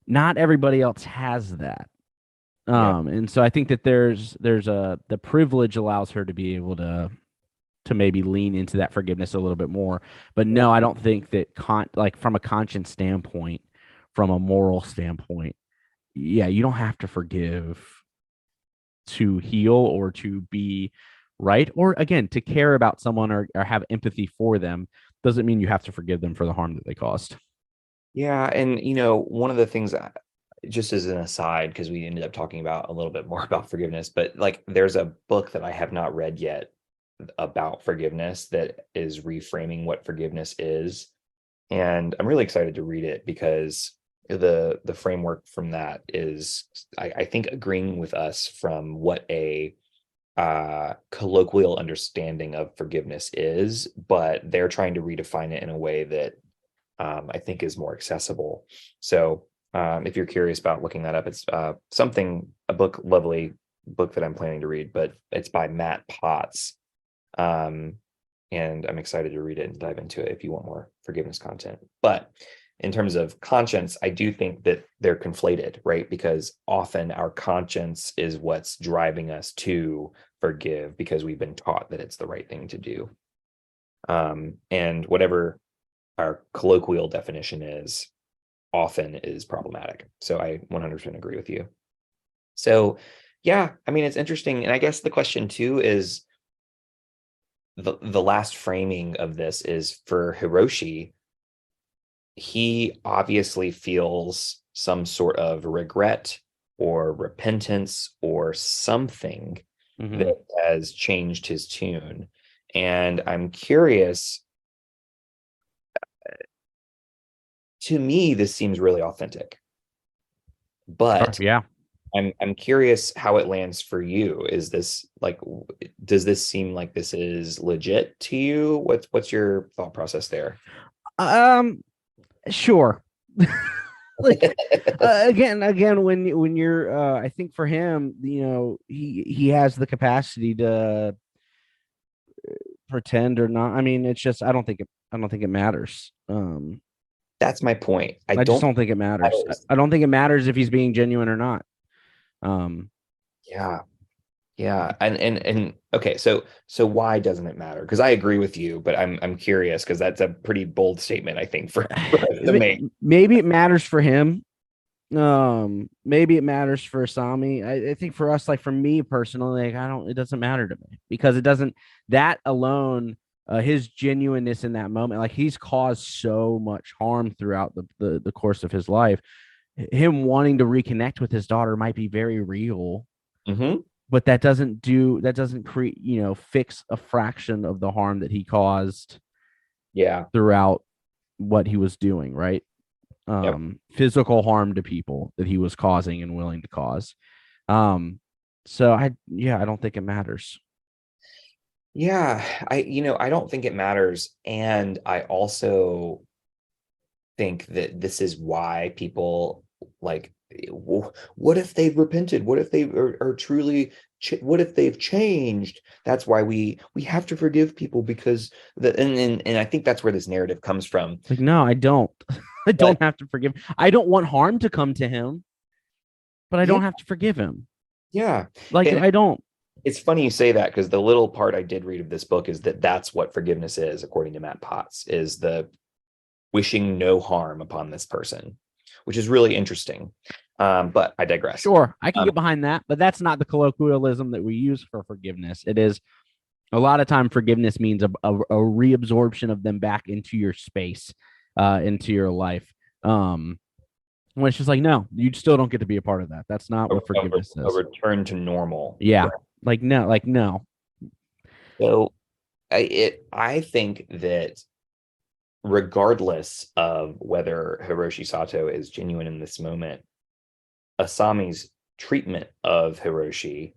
Not everybody else has that. yeah, And so I think that there's the privilege allows her to be able to maybe lean into that forgiveness a little bit more. But yeah, no, I don't think that like from a conscience standpoint, from a moral standpoint, yeah, you don't have to forgive to heal or to be right. Or again, to care about someone or have empathy for them doesn't mean you have to forgive them for the harm that they caused. yeah. And one of the things, just as an aside, because we ended up talking about a little bit more about forgiveness, but like there's a book that I have not read yet about forgiveness that is reframing what forgiveness is. And I'm really excited to read it because the framework from that is, I think, agreeing with us from what a colloquial understanding of forgiveness is, but they're trying to redefine it in a way that I think is more accessible. So if you're curious about looking that up, it's lovely book that I'm planning to read, but it's by Matt Potts. Um, and I'm excited to read it and dive into it if you want more forgiveness content. But in terms of conscience, I do think that they're conflated, right? Because often our conscience is what's driving us to forgive because we've been taught that it's the right thing to do. And whatever our colloquial definition is, often is problematic. So I 100% agree with you. So, yeah, I mean, it's interesting. And I guess the question too is, the last framing of this is for Hiroshi. He obviously feels some sort of regret or repentance or something Mm-hmm. that has changed his tune. And I'm curious, to me, this seems really authentic, Sure. but Yeah. I'm curious how it lands for you. Is this like, does this seem like this is legit to you? What's your thought process there? Um. Sure. Like again when you're I think for him, he has the capacity to pretend or not. I mean, it's just I don't think it matters. That's my point. I I just don't don't think it think it matters. I, matters. I don't think it matters if he's being genuine or not. Yeah. Yeah. And okay, so why doesn't it matter? Because I agree with you, but I'm curious because that's a pretty bold statement, I think, for us to make. Maybe it matters for him. Maybe it matters for Sami. I think for us, like for me personally, like I don't, it doesn't matter to me because it doesn't, that alone, his genuineness in that moment, like he's caused so much harm throughout the course of his life. Him wanting to reconnect with his daughter might be very real, Mm-hmm. but that doesn't create, fix a fraction of the harm that he caused Yeah. throughout what he was doing, right? Yep. Physical harm to people that he was causing and willing to cause. Um, so I don't think it matters. Yeah. I don't think it matters. And I also think that this is why people like, what if they've repented? What if they are truly what if they've changed? That's why we have to forgive people because and I think that's where this narrative comes from. Like, no, I don't. I But don't have to forgive. I don't want harm to come to him, but I yeah, don't have to forgive him. yeah. Like, And I don't. it's funny you say that because the little part I did read of this book is that that's what forgiveness is, according to Matt Potts, is the wishing no harm upon this person, which is really interesting. But I digress. Sure, I can Um, get behind that, but that's not the colloquialism that we use for forgiveness. It is a lot of time forgiveness means a reabsorption of them back into your space, into your life. When it's just like, no, you still don't get to be a part of that. That's not what forgiveness a is. return to normal. Yeah. Right. Like no. So I think that regardless of whether Hiroshi Sato is genuine in this moment, Asami's treatment of Hiroshi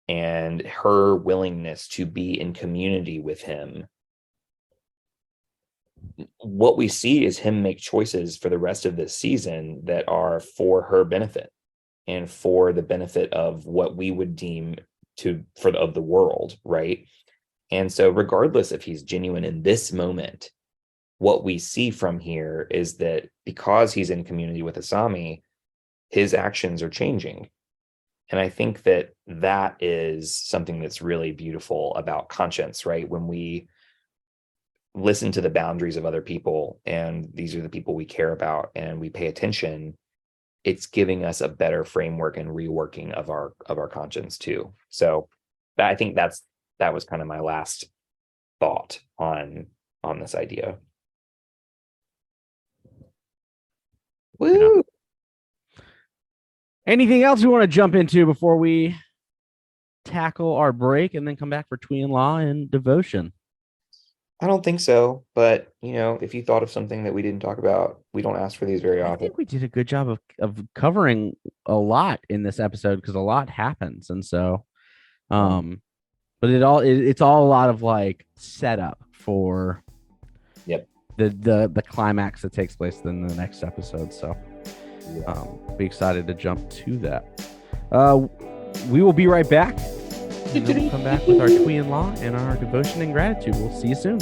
and her willingness to be in community with him, what we see is him make choices for the rest of this season that are for her benefit and for the benefit of what we would deem of the world, right? And so regardless if he's genuine in this moment, what we see from here is that because he's in community with Asami, his actions are changing. And I think that that is something that's really beautiful about conscience, right? When we listen to the boundaries of other people and these are the people we care about and we pay attention, it's giving us a better framework and reworking of our conscience too. So I think that was kind of my last thought on this idea. Yeah. Woo! Anything else you want to jump into before we tackle our break and then come back for Tween Law and Devotion? I don't think so, but if you thought of something that we didn't talk about, we don't ask for these very I often. think we did a good job of covering a lot in this episode because a lot happens. And so um but it's all a lot of like setup for Yep. the climax that takes place in the next episode. So Yeah. be excited to jump to that. We will be right back. And then we'll come back with our Tween Law and our devotion and gratitude. We'll see you soon.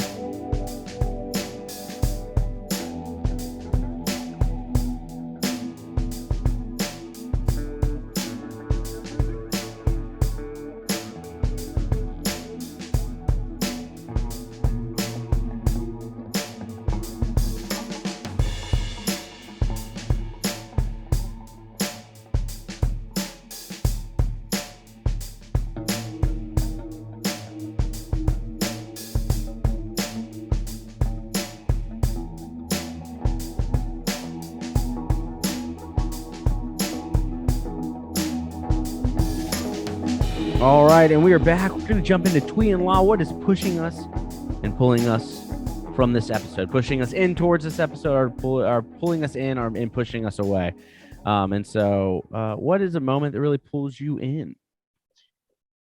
All right, and we are back. We're going to jump into Tween Law. What is pushing us and pulling us from this episode? Pushing us in towards this episode, or pulling us in, or and pushing us away. And so, what is a moment that really pulls you in?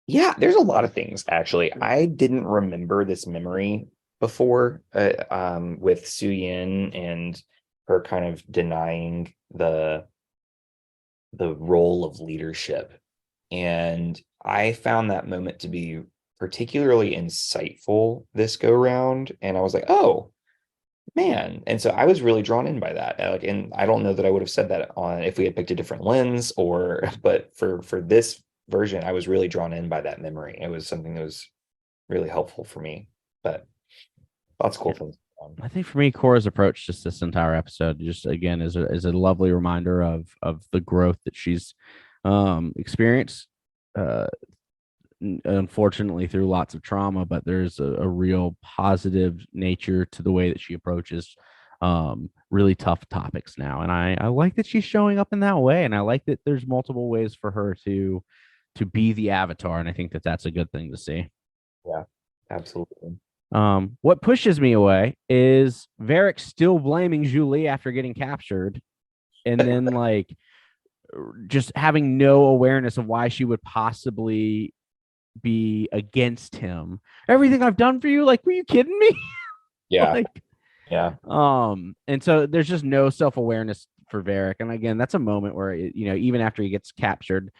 Yeah, there's a lot of things actually. I didn't remember this memory before, with Su Yin and her kind of denying the role of leadership. And I found that moment to be particularly insightful this go round. And I was like, oh, man. And so I was really drawn in by that. Like, and I don't know that I would have said that on if we had picked a different lens or, but for this version, I was really drawn in by that memory. It was something that was really helpful for me. But lots of cool Yeah. things. I think for me, Cora's approach just this entire episode, just again, is a lovely reminder of the growth that she's experienced. Uh, Unfortunately, through lots of trauma, but there's a real positive nature to the way that she approaches really tough topics now, and I like that she's showing up in that way, and I like that there's multiple ways for her to be the avatar, and I think that that's a good thing to see. Yeah, absolutely. What pushes me away is Varric still blaming Julie after getting captured, and then like just having no awareness of why she would possibly be against him. Everything I've done for you, like, were you kidding me? Yeah, Like, yeah, and so there's just no self-awareness for Varric. And again, that's a moment where even after he gets captured,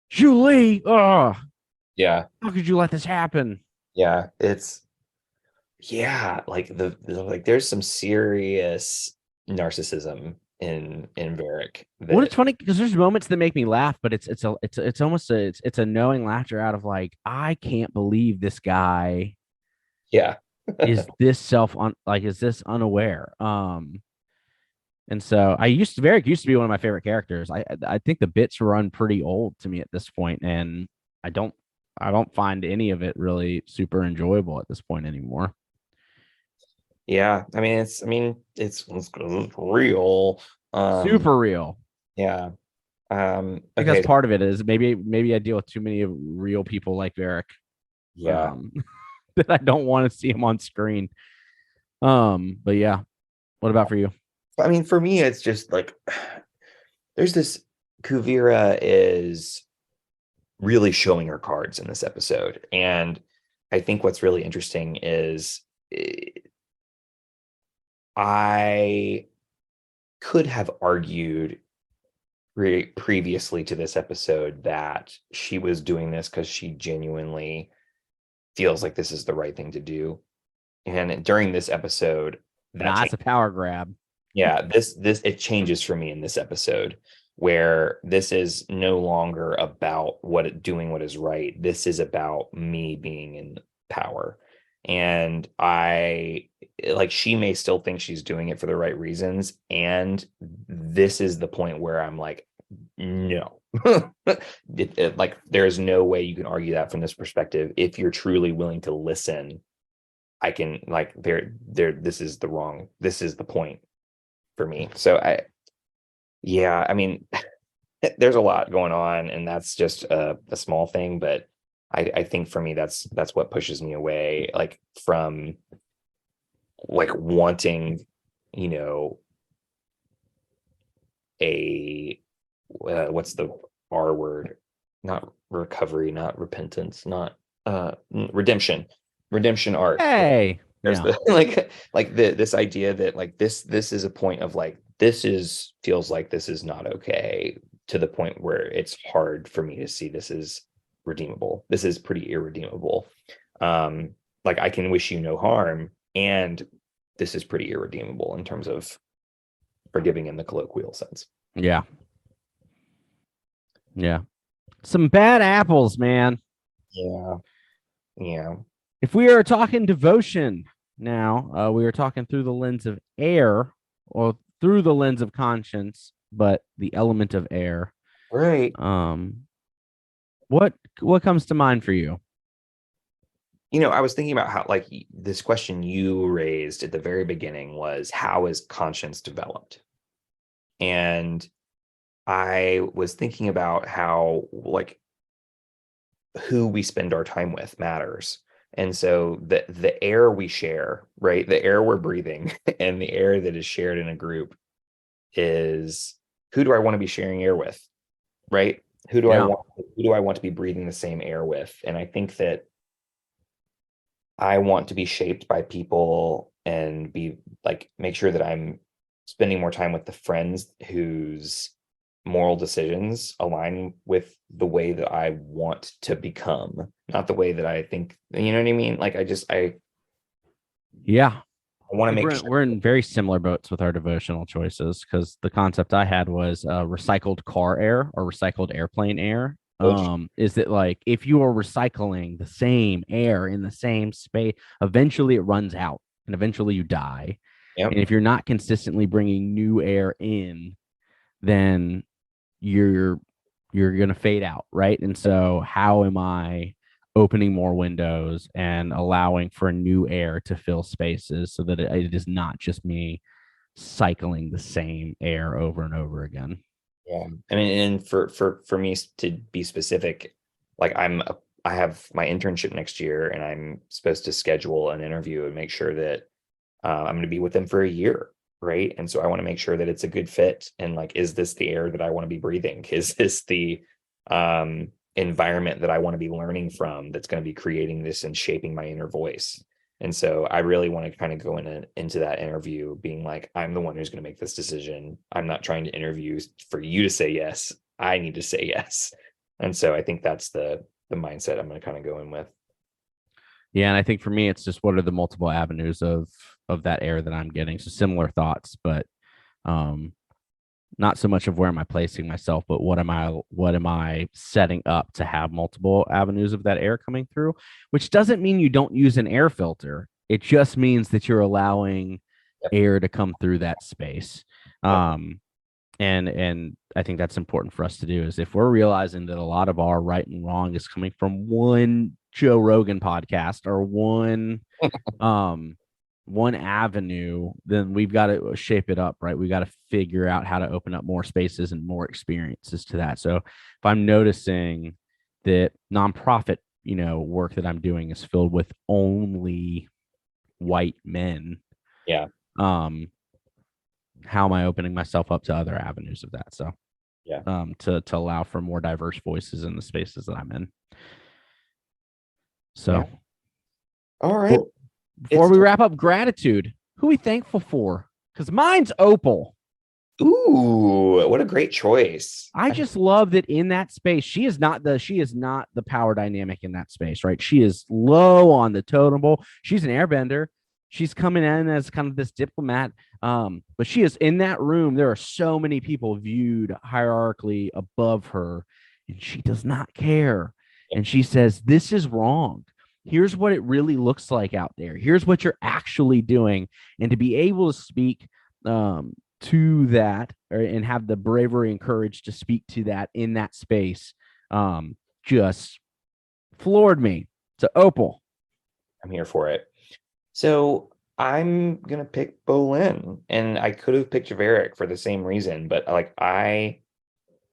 Julie, oh, yeah, how could you let this happen? yeah. It's yeah, like like there's some serious narcissism in Varric What that it's funny because there's moments that make me laugh, but it's almost it's a knowing laughter out of like, I can't believe this guy yeah. is this self on like is this unaware. And so Varric used to be one of my favorite characters. I think the bits run pretty old to me at this point, and I don't I don't find any of it really super enjoyable at this point anymore. Yeah, it's real. Um, Super real. yeah. I think that's Okay. part of it is maybe I deal with too many real people like Varric, Yeah. um, that I don't want to see him on screen. But yeah, what about for you? I mean, for me, it's just like there's this Kuvira is really showing her cards in this episode. And I think what's really interesting is I could have argued previously to this episode that she was doing this because she genuinely feels like this is the right thing to do. And during this episode, that Nah, it's changed. a power grab. Yeah, this it changes for me in this episode where this is no longer about doing what is right. This is about me being in power. And I like she may still think she's doing it for the right reasons. And this is the point where I'm like, no. Like there is no way you can argue that from this perspective. If you're truly willing to listen, I can like this is this is the point for me. So yeah, I mean, there's a lot going on, and that's just a small thing, but I think for me that's what pushes me away, like from like wanting, you know, a what's the R word? Not recovery, not repentance, not redemption arc. Hey, There's yeah, the like this idea that like this is a point of like this is feels like this is not okay to the point where it's hard for me to see this is redeemable. This is pretty irredeemable. Like I can wish you no harm, and this is pretty irredeemable in terms of forgiving in the colloquial sense. yeah, yeah. Some bad apples, man. Yeah, yeah, If we are talking devotion now, we are talking through the lens of air or through the lens of conscience, but the element of air. right. Um, what comes to mind for you? I was thinking about how like this question you raised at the very beginning was how is conscience developed? And I was thinking about how like who we spend our time with matters. And so the air we share, right? The air we're breathing and the air that is shared in a group is who do I want to be sharing air with? Right? Yeah, Who do I want to be breathing the same air with? And I think that I want to be shaped by people and be like make sure that I'm spending more time with the friends whose moral decisions align with the way that I want to become, not the way that I think, you know what I mean? Like I yeah. I want I to think make we're in very similar boats with our devotional choices because the concept I had was recycled car air or recycled airplane air. sure. Is that like if you are recycling the same air in the same space, eventually it runs out and eventually you die. Yep. And if you're not consistently bringing new air in, then you're you're going to fade out, right? And so how am I opening more windows and allowing for new air to fill spaces so that it is not just me cycling the same air over and over again? Yeah. I mean, and for me to be specific, like I have my internship next year, and I'm supposed to schedule an interview and make sure that I'm going to be with them for a year, right? And so I want to make sure that it's a good fit, and like, is this the air that I want to be breathing? Is this the environment that I want to be learning from that's going to be creating this and shaping my inner voice? And so I really want to kind of go into that interview being like, I'm the one who's going to make this decision. I'm not trying to interview for you to say yes. I need to say yes. And so I think that's the mindset I'm going to kind of go in with. Yeah, and I think for me, it's just what are the multiple avenues of that air that I'm getting. So similar thoughts, but um, not so much of where am I placing myself, but what am I setting up to have multiple avenues of that air coming through, which doesn't mean you don't use an air filter. It just means that you're allowing Yep. air to come through that space. Yep. And I think that's important for us to do is if we're realizing that a lot of our right and wrong is coming from one Joe Rogan podcast or um one avenue, then we've got to shape it up, right? We got to figure out how to open up more spaces and more experiences to that. So if I'm noticing that nonprofit, work that I'm doing is filled with only white men, Yeah. um, how am I opening myself up to other avenues of that? So Yeah. to allow for more diverse voices in the spaces that I'm in. Yeah. So All right. before we wrap up, gratitude. Who are we thankful for? Because mine's Opal. Ooh, what a great choice. I just love that in that space, she is not the power dynamic in that space, right? She is low on the totem pole. She's an airbender. She's coming in as kind of this diplomat. But she is in that room. There are so many people viewed hierarchically above her, and she does not care. And she says, "This is wrong. Here's what it really looks like out there. Here's what you're actually doing." And to be able to speak to that and have the bravery and courage to speak to that in that space just floored me. So Opal. I'm here for it. So I'm gonna pick Bolin, and I could have picked Javeric for the same reason, but like I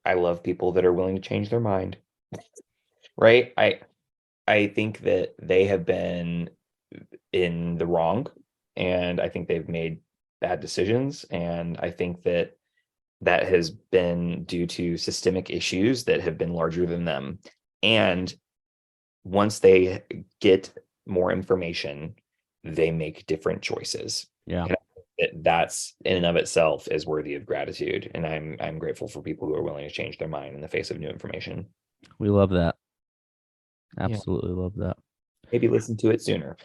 love people that are willing to change their mind, right? I think that they have been in the wrong, and I think they've made bad decisions, and I think that that has been due to systemic issues that have been larger than them. And once they get more information, they make different choices. Yeah. And that's in and of itself is worthy of gratitude. And I'm grateful for people who are willing to change their mind in the face of new information. We love that. Absolutely love that. Maybe listen to it sooner.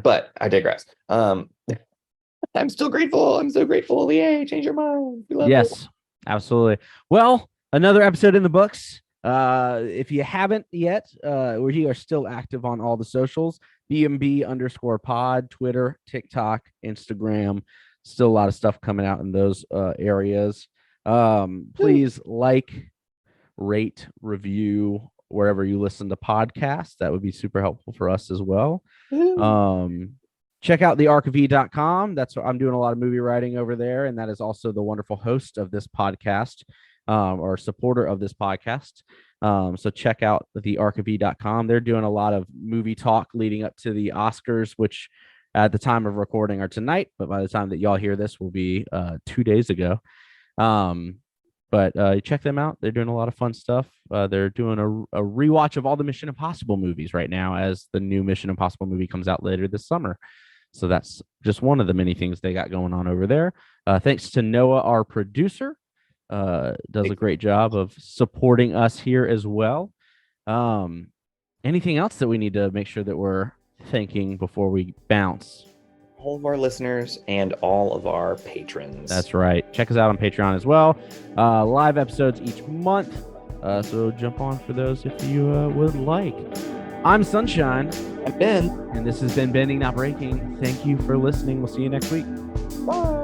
But I digress. I'm still grateful. I'm so grateful. Yay, change your mind. We love it. Yes, absolutely. Well, another episode in the books. If you haven't yet, we are still active on all the socials. BMB_pod, Twitter, TikTok, Instagram. Still a lot of stuff coming out in those areas. Please like, rate, review wherever you listen to podcasts. That would be super helpful for us as well. Check out thearkofe.com. That's what I'm doing a lot of movie writing over there. And that is also the wonderful host of this podcast or supporter of this podcast. So check out thearkofe.com. They're doing a lot of movie talk leading up to the Oscars, which at the time of recording are tonight, but by the time that y'all hear this will be 2 days ago. But check them out. They're doing a lot of fun stuff. They're doing a rewatch of all the Mission Impossible movies right now as the new Mission Impossible movie comes out later this summer. So that's just one of the many things they got going on over there. Thanks to Noah, our producer. Does a great job of supporting us here as well. Anything else that we need to make sure that we're thinking before we bounce? all of our listeners and all of our patrons. That's right. Check us out on Patreon as well. Live episodes each month. So jump on for those if you would like. I'm Sunshine. I'm Ben. And this has been Bending Not Breaking. Thank you for listening. We'll see you next week. Bye.